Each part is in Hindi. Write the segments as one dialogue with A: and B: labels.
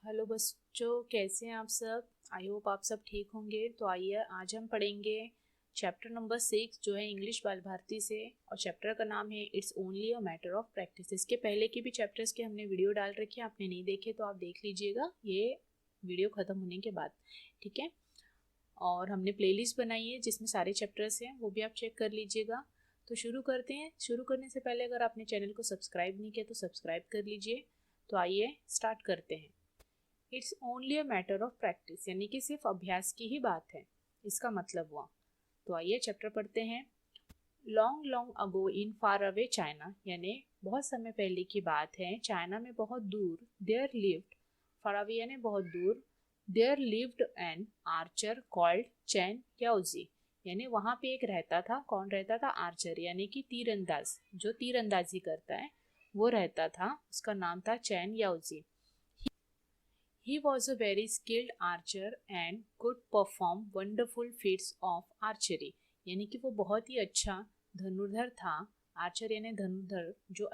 A: हेलो बच्चों, कैसे हैं आप सब। आई होप आप सब ठीक होंगे। तो आइए आज हम पढ़ेंगे चैप्टर नंबर 6 जो है इंग्लिश बाल भारती से, और चैप्टर का नाम है it's only a matter of practice. इसके पहले के भी चैप्टर्स के हमने वीडियो डाल रखे हैं, आपने नहीं देखे तो आप देख लीजिएगा ये वीडियो ख़त्म होने के बाद, ठीक है। और हमने प्लेलिस्ट बनाई है जिसमें सारे चैप्टर्स हैं, वो भी आप चेक कर लीजिएगा। तो शुरू करते हैं। शुरू करने से पहले अगर आपने चैनल को सब्सक्राइब नहीं किया तो सब्सक्राइब कर लीजिए। तो आइए स्टार्ट करते हैं। It's only a matter of practice, यानी कि सिर्फ अभ्यास की ही बात है, इसका मतलब हुआ। तो आइए चैप्टर पढ़ते हैं। लॉन्ग लॉन्ग अगो इन फार अवे चाइना, यानी बहुत समय पहले की बात है, चाइना में बहुत दूर। देयर लिव्ड, फार अवे यानी बहुत दूर। There lived an archer called Chen Yaozi, यानी वहाँ पे एक रहता था। कौन रहता था? आर्चर, यानी कि तीरंदाज, जो तीरंदाजी करता है वो रहता था। उसका नाम था चैन याओजी। He was a very skilled archer and could perform wonderful feats of archery, यानी कि वो बहुत ही अच्छा धनुर्धर था। आर्चर यानी धनुर्धर, जो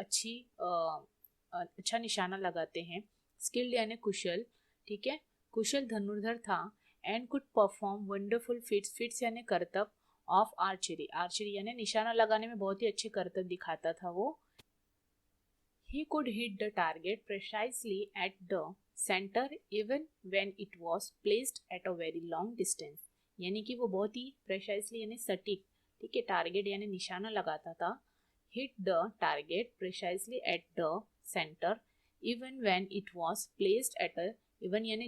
A: अच्छा निशाना लगाते हैं। स्किल्ड यानी कुशल, ठीक है, कुशल धनुर्धर था। And could perform wonderful feats, feats यानी करतब, ऑफ आर्चरी, आर्चरी यानी निशाना लगाने में बहुत ही अच्छे करतब दिखाता था वो। He could hit the target precisely at the center even when it was placed at a very long distance, यानी कि वो बहुत ही प्रेसाइसली यानी सटीक, ठीक है, टारगेट यानी निशाना लगाता था। Hit the target precisely at the center even when it was placed at a, even यानी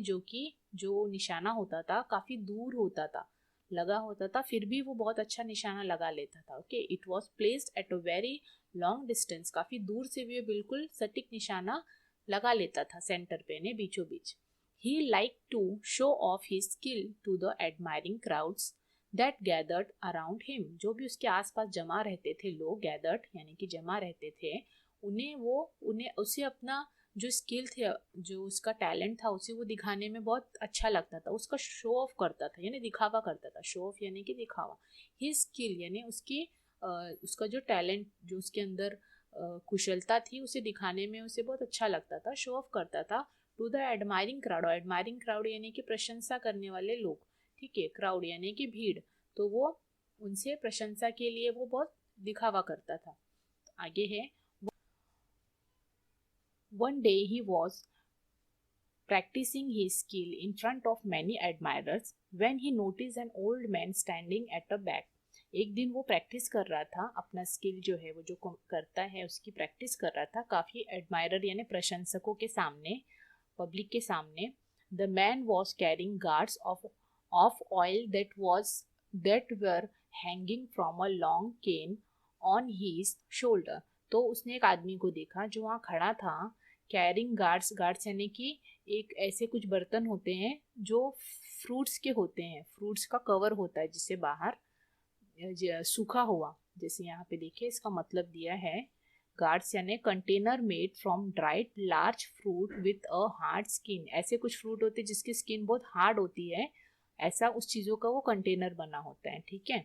A: जो निशाना होता था काफ़ी दूर होता था, लगा होता था, फिर भी वो बहुत अच्छा निशाना लगा लेता था। Okay, it was placed at a very long distance, काफ़ी दूर से भी बिल्कुल सटीक निशाना लगा लेता था, सेंटर पे ने बीचों बीच। He like to show off his skill to the admiring crowds that gathered around him, जो भी उसके आसपास जमा रहते थे लोग, गैदर्ड यानी कि जमा रहते थे, उन्हें उसे अपना जो स्किल थे, जो उसका टैलेंट था, उसे वो दिखाने में बहुत अच्छा लगता था। उसका शो ऑफ करता था यानी दिखावा करता था। शो ऑफ यानी कि दिखावा। ही स्किल यानी उसका जो टैलेंट, जो उसके अंदर कुशलता थी, उसे दिखाने में उसे बहुत अच्छा लगता था, शो ऑफ करता था। To the admiring crowd, admiring crowd यानी कि प्रशंसा करने वाले लोग, ठीक है, क्राउड यानी कि भीड़, तो वो उनसे प्रशंसा के लिए वो बहुत दिखावा करता था। आगे है, one day he was practicing his skill in front of many admirers when he noticed an old man standing at a back. एक दिन वो प्रैक्टिस कर रहा था, अपना स्किल जो है वो जो करता है उसकी प्रैक्टिस कर रहा था काफ़ी एडमायरर यानी प्रशंसकों के सामने, पब्लिक के सामने। The man was carrying gourds of oil that were hanging from a long cane on his shoulder. तो उसने एक आदमी को देखा जो वहाँ खड़ा था, कैरिंग गार्ड्स, गार्ड्स यानी कि एक ऐसे कुछ बर्तन होते हैं जो फ्रूट्स के होते हैं, फ्रूट्स का कवर होता है जिससे बाहर सूखा हुआ, जैसे यहाँ पे देखिए इसका मतलब दिया है। गार्ड्स यानी container made from dried large fruit with a hard skin, ऐसे कुछ फ्रूट होते हैं जिसकी स्किन बहुत हार्ड होती है, ऐसा उस चीज़ों का वो कंटेनर बना होता है, ठीक है।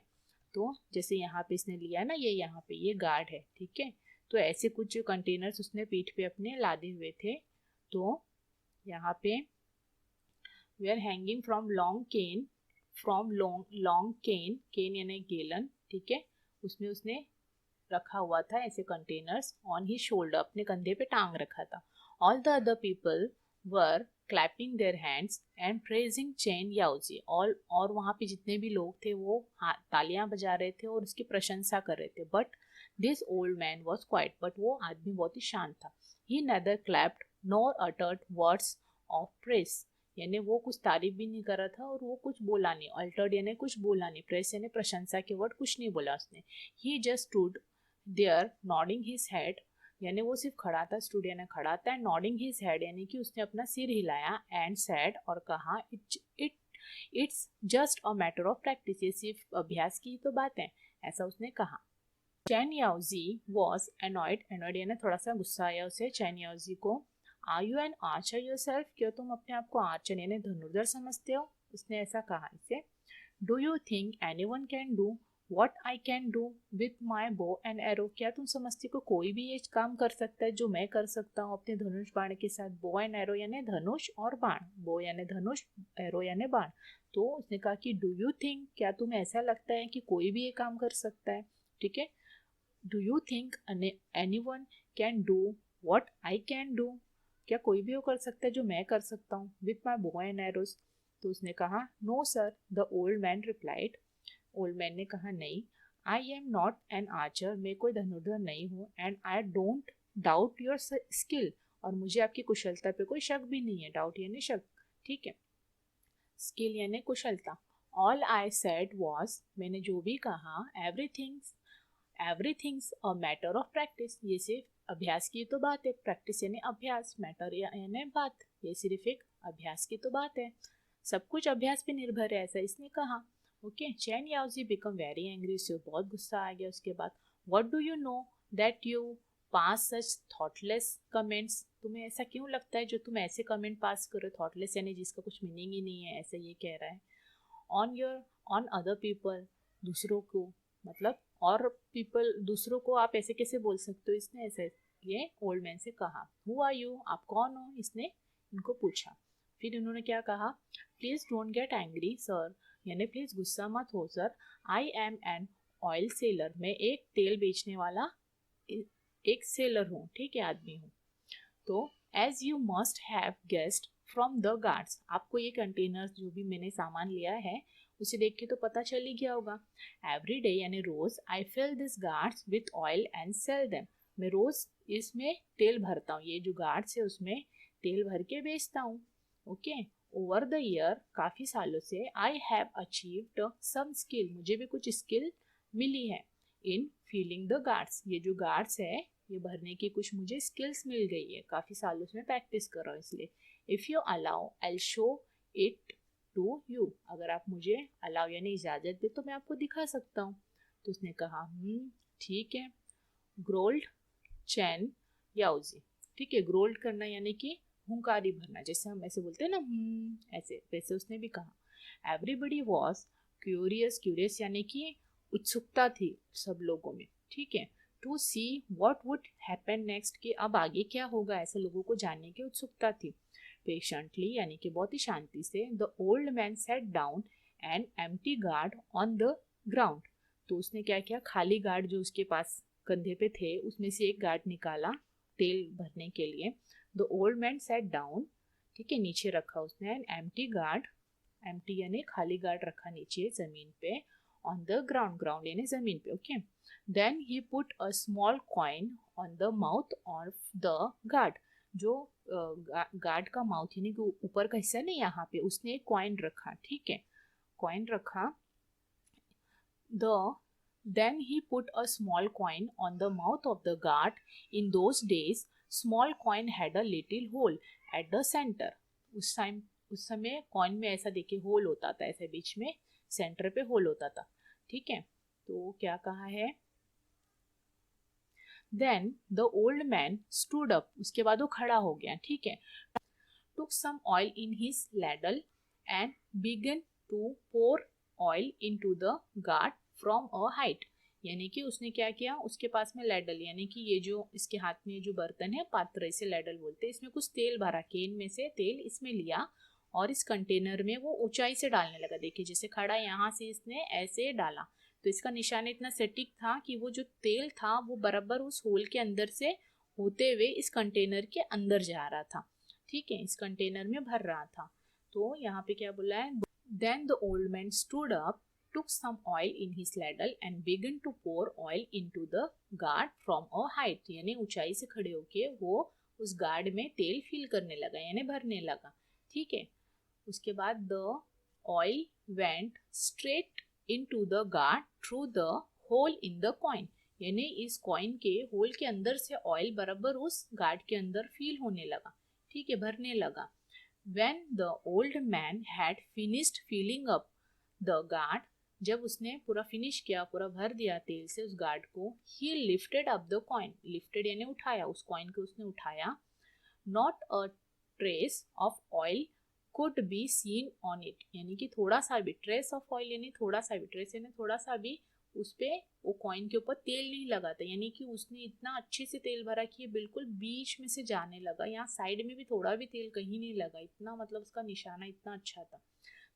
A: तो जैसे यहाँ पे इसने लिया ना, ये यहाँ पे ये गार्ड है, ठीक है। तो ऐसे कुछ कंटेनर्स उसने पीठ पे अपने लादे हुए थे। तो यहाँ पे वे are hanging from long cane, from long cane, cane यानी गेलन, ठीक है, उसमें उसने रखा हुआ था ऐसे कंटेनर्स। ऑन ही शोल्डर, अपने कंधे पे टांग रखा था। All the other people were clapping their hands and praising Chen Yaozi, और वहाँ पे जितने भी लोग थे वो तालियां बजा रहे थे और उसकी प्रशंसा कर रहे थे। But this old man was quiet, but वो आदमी बहुत ही शांत था। He neither clapped nor uttered words of praise, यानी वो कुछ तारीफ भी नहीं कर रहा था और वो कुछ बोला नहीं। अल्टर्ड यानी कुछ बोला नहीं, प्रेस यानी प्रशंसा के वर्ड कुछ नहीं बोला उसने। He just stood there nodding his head, यानी वो सिर्फ खड़ा था, स्टूड यानी खड़ा था, नॉडिंग हिज हेड यानी कि उसने अपना सिर हिलाया, एंड सैड और कहा, it's just a matter of practice, ये सिर्फ अभ्यास की तो बात है, ऐसा उसने कहा। Chen Yaozi was annoyed, annoyed यानी थोड़ा सा गुस्सा आया उसे चैन याओजी को। Are you an archer yourself, क्यों तुम अपने आप को आर्चर यानी धनुर्धर समझते हो, उसने ऐसा कहा इसे। Do you think anyone can do what I can do with my bow and arrow, क्या तुम समझती हो कोई भी ये काम कर सकता है जो मैं कर सकता हूँ अपने धनुष बाण के साथ। बो एंड एरो यानी धनुष और बाण, बो यानी धनुष, एरो यानी बाण। तो उसने कहा कि डू यू थिंक, क्या तुम्हें ऐसा लगता है कि कोई भी ये काम कर सकता है। ठीक है, do you think anyone can do what I can do, क्या कोई भी वो कर सकता है जो मैं कर सकता हूँ with my bow and arrows. तो उसने कहा no sir, the old man replied, old man ने कहा नहीं, I am not an archer, मैं कोई धनुर्धर नहीं हूँ, and I don't doubt your skill, और मुझे आपकी कुशलता पे कोई शक भी नहीं है। डाउट यानी शक, ठीक है, स्किल यानी कुशलता। ऑल आई सेड वॉज, मैंने जो भी कहा, everything's a matter of practice, ये सिर्फ अभ्यास की तो बात है, प्रैक्टिस यानी अभ्यास, मैटर यानी बात, ये सिर्फ एक अभ्यास की तो बात है, सब कुछ अभ्यास पे निर्भर है, ऐसा इसने कहा। ओके, चैन याओजी बिकम वेरी एंग्री, उससे बहुत गुस्सा आ गया। उसके बाद what do you know that you pass such thoughtless comments, तुम्हें ऐसा क्यों लगता है जो तुम ऐसे कमेंट पास करो, थॉटलेस यानी जिसका कुछ मीनिंग ही नहीं है, ऐसा ये कह रहा है। ऑन अदर पीपल, दूसरों को, मतलब और पीपल, दूसरों को आप ऐसे कैसे बोल सकते हो, इसने ऐसे ये ओल्ड मैन से कहा। हु आर यू, आप कौन हो, इसने इनको पूछा। फिर इन्होंने क्या कहा, please don't get angry sir, यानी प्लीज गुस्सा मत हो sir, I am an oil seller, मैं एक तेल बेचने वाला एक सेलर हूँ, ठीक है, आदमी हूँ। तो as you must have guessed from the gourds, आपको ये कंटेनर जो भी मैंने सामान लिया है उसे देख के तो पता चल ही गया होगा। एवरी डे यानी रोज, I fill this gourds with oil and sell them, मैं रोज इसमें तेल भरता हूँ, ये जो गार्ड्स है उसमें तेल भर के बेचता हूँ। ओके, ओवर द ईयर, काफी सालों से, I have achieved some skill, मुझे भी कुछ स्किल मिली है इन फीलिंग द गार्ड्स, ये जो गार्ड्स है ये भरने की कुछ मुझे स्किल्स मिल गई है, काफी सालों से मैं प्रैक्टिस कर रहा हूँ इसलिए। If you allow I show it to you, अगर आप मुझे अलाउ यानी इजाजत दे तो मैं आपको दिखा सकता हूँ। तो उसने कहा ठीक है। ग्रोल्ड चैन याओजी, ठीक है, ग्रोल्ड करना यानी कि हुंकारी भरना, जैसे हम ऐसे बोलते हैं ना ऐसे, वैसे उसने भी कहा। एवरीबडी वॉज क्यूरियस, क्यूरियस यानी कि उत्सुकता थी सब लोगों में, ठीक है, to see what would happen next, कि अब आगे क्या होगा, ऐसे लोगों को जानने की उत्सुकता थी। पेशेंटली यानी कि बहुत ही शांति से, the old man set down an empty guard on the ground, तो उसने क्या किया, खाली गार्ड जो उसके पास कंधे पे थे उसमें से एक गार्ड निकाला तेल भरने के लिए। The old man set down, ठीक है, नीचे रखा उसने एन एम्प्टी गार्ड, एम्प्टी यानी खाली गार्ड रखा नीचे जमीन पे, ऑन द ग्राउंड, ग्राउंड यानी जमीन पे। Okay, then he put a small coin on the mouth of the gourd, जो गार्ड का माउथ यानी कि ऊपर का हिस्सा नहीं, यहाँ पे उसने एक कॉइन रखा, ठीक है, कॉइन रखा। The Then he put a small coin on the mouth of the guard. In those days, small coin had a little hole at the center. उस समय कॉइन में ऐसा देखिए होल होता था, ऐसे बीच में सेंटर पे होल होता था, ठीक है। तो क्या कहा है, Then the old man stood up, उसके बाद वो खड़ा हो गया, ठीक है, took some oil in his ladle and began to pour oil into the guard from a height, यानी कि उसने क्या किया, उसके पास में लैडल यानी कि ये जो इसके हाथ में जो बर्तन है, पात्र, इसे लैडल बोलते हैं, इसमें कुछ तेल भरा, केन में से तेल इसमें लिया और इस कंटेनर में वो ऊंचाई से डालने लगा। देखिए जैसे खड़ा यहाँ से इसने ऐसे डाला, तो इसका निशान इतना सटीक था कि वो जो तेल था वो बराबर उस होल के अंदर से होते हुए इस कंटेनर के अंदर जा रहा था, ठीक है, इस कंटेनर में भर रहा था। तो यहाँ पे क्या बोला है, then the old man stood up, took some oil in his ladle and began to pour oil into the guard from a height, यानी ऊंचाई से खड़े होके वो उस गार्ड में तेल फिल करने लगा यानी भरने लगा, ठीक है। उसके बाद the oil went straight into the guard through the hole in the coin, यानी इस कॉइन के होल के अंदर से ऑयल बराबर उस गार्ड के अंदर फिल होने लगा, ठीक है, भरने लगा। When the old man had finished filling up the guard, जब उसने पूरा फिनिश किया, पूरा भर दिया तेल से उस गार्ड को, ही lifted up the coin, lifted यानी उठाया, उस कॉइन को उसने उठाया। Not a trace of oil could be seen on it, यानी कि थोड़ा सा भी, ट्रेस ऑफ ऑयल यानी थोड़ा सा भी, ट्रेस यानी थोड़ा सा भी उस पर वो कॉइन के ऊपर तेल नहीं लगा था, यानी कि उसने इतना अच्छे से तेल भरा कि ये बिल्कुल बीच में से जाने लगा, यहाँ साइड में भी थोड़ा भी तेल कहीं नहीं लगा, इतना मतलब उसका निशाना इतना अच्छा था।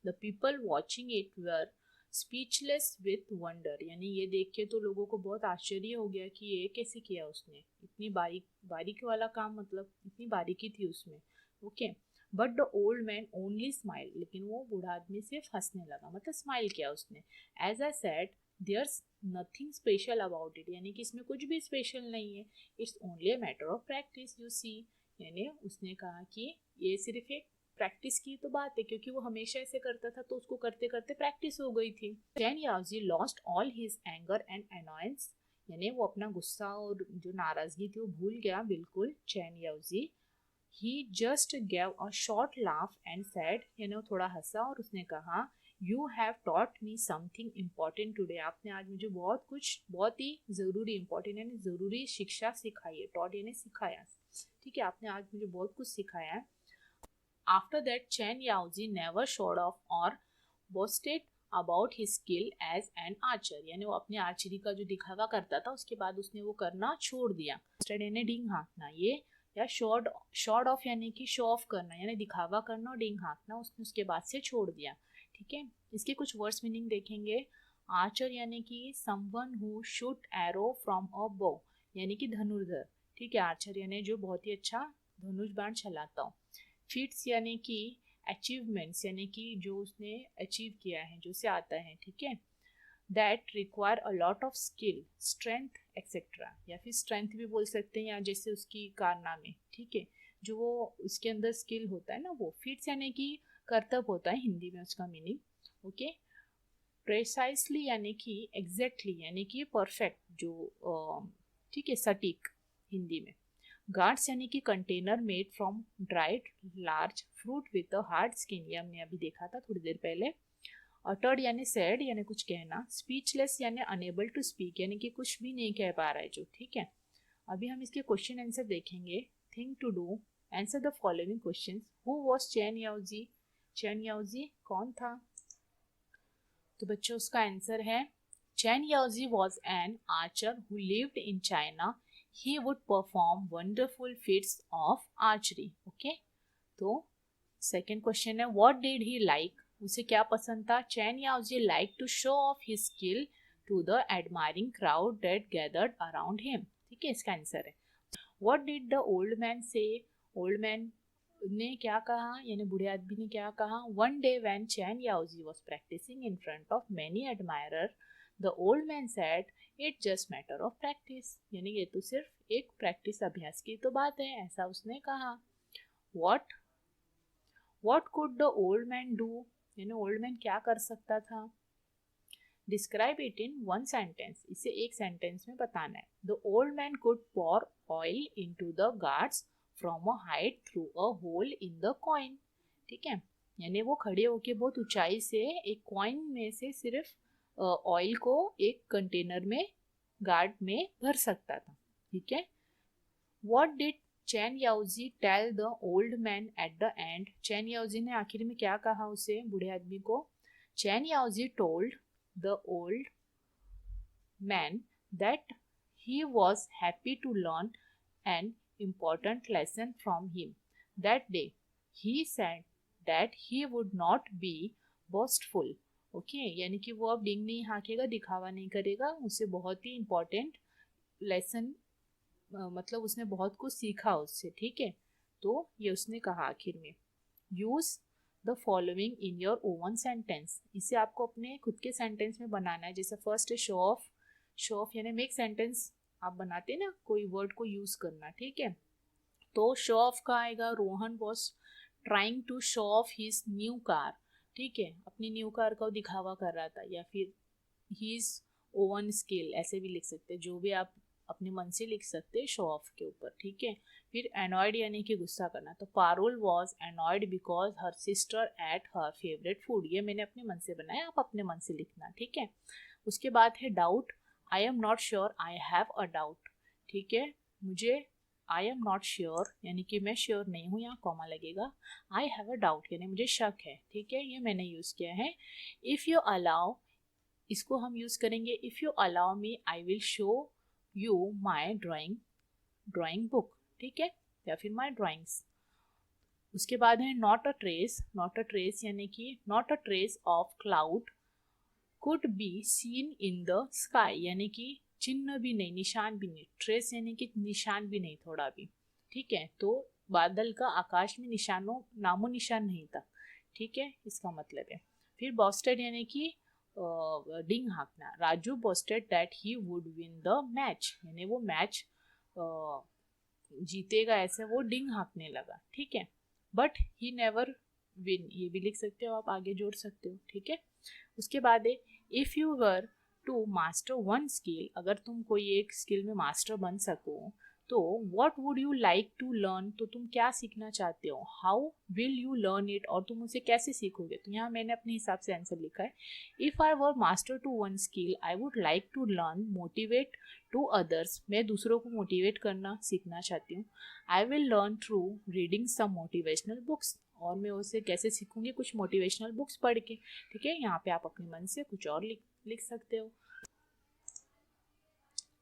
A: The people watching it were speechless with wonder, यानी ये देख के तो लोगों को बहुत आश्चर्य हो गया कि ये कैसे किया उसने, इतनी बारीक वाला काम, मतलब इतनी बारीकी थी उसमें। Okay, but the old man only smile, लेकिन वो बूढ़ा आदमी सिर्फ हंसने लगा, मतलब स्माइल किया उसने। As I said there's nothing special about it, यानी कि इसमें कुछ भी स्पेशल नहीं है, it's only a matter of practice you see, यानी उसने कहा कि ये सिर्फ एक प्रैक्टिस की तो बात है, क्योंकि वो हमेशा ऐसे करता था तो उसको करते करते प्रैक्टिस हो गई थी। Chen Yaozi lost all his anger and annoyance, यानी वो अपना गुस्सा और जो नाराजगी थी वो भूल गया बिल्कुल चैन याओजी। He just gave a short laugh and said, थोड़ा हंसा और उसने कहा, You have taught me something important today, आपने आज मुझे बहुत ही ज़रूरी, इम्पोर्टेंट यानी ज़रूरी शिक्षा सिखाई है, taught यानी सिखाया, ठीक है, आपने आज मुझे बहुत कुछ सिखाया है। After that, Chen Yaozi never showed off or boasted about his skill as an archer, यानी वो अपने आर्चरी का जो दिखावा करता था उसके बाद उसने वो करना छोड़ दिया। यानी डिंग हाँकना, ये या शॉर्ट ऑफ यानी कि शो ऑफ करना, यानी दिखावा करना और डिंग हाँकना उसने उसके बाद से छोड़ दिया। ठीक है, इसके कुछ वर्ड्स मीनिंग देखेंगे। आर्चर यानी कि someone who shoot arrow from a बो, यानी कि धनुर्धर। ठीक है, आर्चर यानी जो बहुत ही अच्छा धनुष बाण चलाता हो। फीट्स यानी कि अचीवमेंट्स, यानी कि जो उसने अचीव किया है, जो से आता है। ठीक है, that require a lot of skill, strength etcetera, या फिर स्ट्रेंथ भी बोल सकते हैं, या जैसे उसकी कारनामे। ठीक है, जो वो उसके अंदर स्किल होता है ना वो। फीट्स यानी कि कर्तव्य होता है हिंदी में उसका मीनिंग। ओके, प्रेसाइसली यानी कि एग्जैक्टली यानी कि परफेक्ट, जो ठीक है सटीक हिंदी में। गार्ड्स यानी कि container made from dried large fruit with a hard skin, ये हमने अभी देखा था थोड़ी देर पहले। अटर्ड यानी सैड यानी कुछ कहना। स्पीचलेस यानी अनेबल टू स्पीक, यानी कि कुछ भी नहीं कह पा रहा है जो। ठीक है, अभी हम इसके क्वेश्चन आंसर देखेंगे। Thing to do, answer the following questions. Who was Chen Yaozi, Chen Yaozi कौन था? तो बच्चों उसका आंसर है, Chen Yaozi was an archer who lived in China. He would perform wonderful feats of archery. Okay, तो सेकेंड क्वेश्चन है, what did he like, उसे क्या पसंद था? चैन याओजी like to show off his skill to the admiring crowd that gathered around him. ठीक है, इसका आंसर है। What did the old man say, old man ने क्या कहा, यानी बूढ़े आदमी ने क्या कहा? One day when Chen Yaozi was practicing in front of many admirers, the old man said, It's just matter of practice, यानी ये तो सिर्फ एक प्रैक्टिस अभ्यास की तो बात है, ऐसा उसने कहा। What could the old man do, यानी ओल्ड मैन क्या कर सकता था? Describe it in one sentence, इसे एक सेंटेंस में बताना है। The old man could pour oil into the guards from a height through a hole in the coin. ठीक है, यानी वो खड़े होके बहुत ऊंचाई से एक कॉइन में से सिर्फ ऑयल को एक कंटेनर में गार्ड में भर सकता था। ठीक है, What did Chen Yaozi tell the old man at the end, Chen Yaozi ने आखिर में क्या कहा उसे, बूढ़े आदमी को? Chen Yaozi told the old man that he was happy to learn an important lesson from him. That day, he said that he would not be boastful. Okay, यानी कि वो अब डिंग नहीं हाँकेगा, दिखावा नहीं करेगा, उसे बहुत ही इम्पोर्टेंट लेसन, मतलब उसने बहुत कुछ सीखा उससे। ठीक है, तो ये उसने कहा आखिर में। Use the following in your oven sentence, इसे आपको अपने खुद के सेंटेंस में बनाना है। जैसे फर्स्ट है शो ऑफ, शो ऑफ यानी मेक सेंटेंस आप बनाते ना, कोई वर्ड को यूज करना। ठीक है, तो शो ऑफ का आएगा, Rohan was trying to show off his new car. ठीक है, अपनी न्यू कार का दिखावा कर रहा था, या फिर हिज ओवन स्किल, ऐसे भी लिख सकते हैं, जो भी आप अपने मन से लिख सकते हैं शो ऑफ के ऊपर। ठीक है, फिर एनॉयड यानी कि गुस्सा करना, तो Parul was annoyed because her sister at her favourite food, ये मैंने अपने मन से बनाया, आप अपने मन से लिखना। ठीक है, उसके बाद है doubt, I am not sure, I have a doubt. ठीक है, मुझे आई एम नॉट श्योर यानी कि मैं श्योर नहीं हूँ, यहाँ कॉमा लगेगा। आई हैव अ डाउट यानी मुझे शक है। ठीक है, ये मैंने यूज़ किया है। इफ़ यू अलाउ इसको हम यूज़ करेंगे if you allow me I will show you my drawing book, ठीक है, या फिर माई ड्राइंग्स। उसके बाद है नॉट अ ट्रेस यानी कि not a trace of cloud could be seen in the sky, यानी कि चिन्ह भी नहीं, निशान भी नहीं, ट्रेस यानी कि निशान भी नहीं थोड़ा भी, ठीक है। तो बादल का आकाश में नामो निशान नहीं था, ठीक है, इसका मतलब है। फिर बॉस्टेड यानी कि डिंग हाँकना, Raju boasted that he would win the match, यानी वो मैच जीतेगा ऐसे वो डिंग हाँकने लगा, ठीक है। बट ही नेवर विन, ये भी लिख सकते हो आप, आगे जोड़ सकते हो, ठीक है। उसके बाद है if you were to master one skill, अगर तुम कोई एक स्किल में मास्टर बन सको तो what would you like to learn, तो तुम क्या सीखना चाहते हो, how will you learn it, और तुम उसे कैसे सीखोगे। तो यहाँ मैंने अपने हिसाब से आंसर लिखा है if I were master to one skill I would like to learn motivate to others, मैं दूसरों को मोटिवेट करना सीखना चाहती हूँ। I will learn through reading some motivational books, और मैं उसे कैसे सीखूंगी, कुछ मोटिवेशनल बुक्स पढ़ के, ठीक है। यहाँ पे आप अपने मन से कुछ और लिख सकते हो।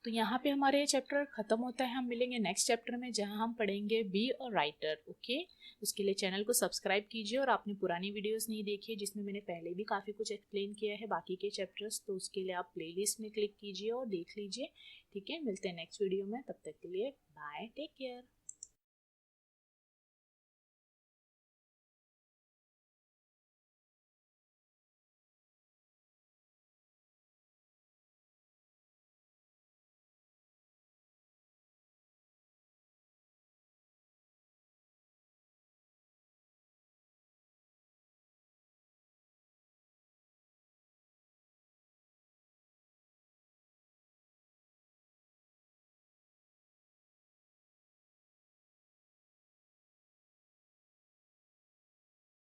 A: तो यहाँ पे हमारे चैप्टर खत्म होता है, हम मिलेंगे नेक्स्ट चैप्टर में जहाँ हम पढ़ेंगे बी अ राइटर, ओके। उसके लिए चैनल को सब्सक्राइब कीजिए, और आपने पुरानी वीडियोस नहीं देखी है जिसमें मैंने पहले भी काफ़ी कुछ एक्सप्लेन किया है बाकी के चैप्टर्स, तो उसके लिए आप प्लेलिस्ट में क्लिक कीजिए और देख लीजिए, ठीक है। मिलते हैं नेक्स्ट वीडियो में, तब तक के लिए बाय, टेक केयर।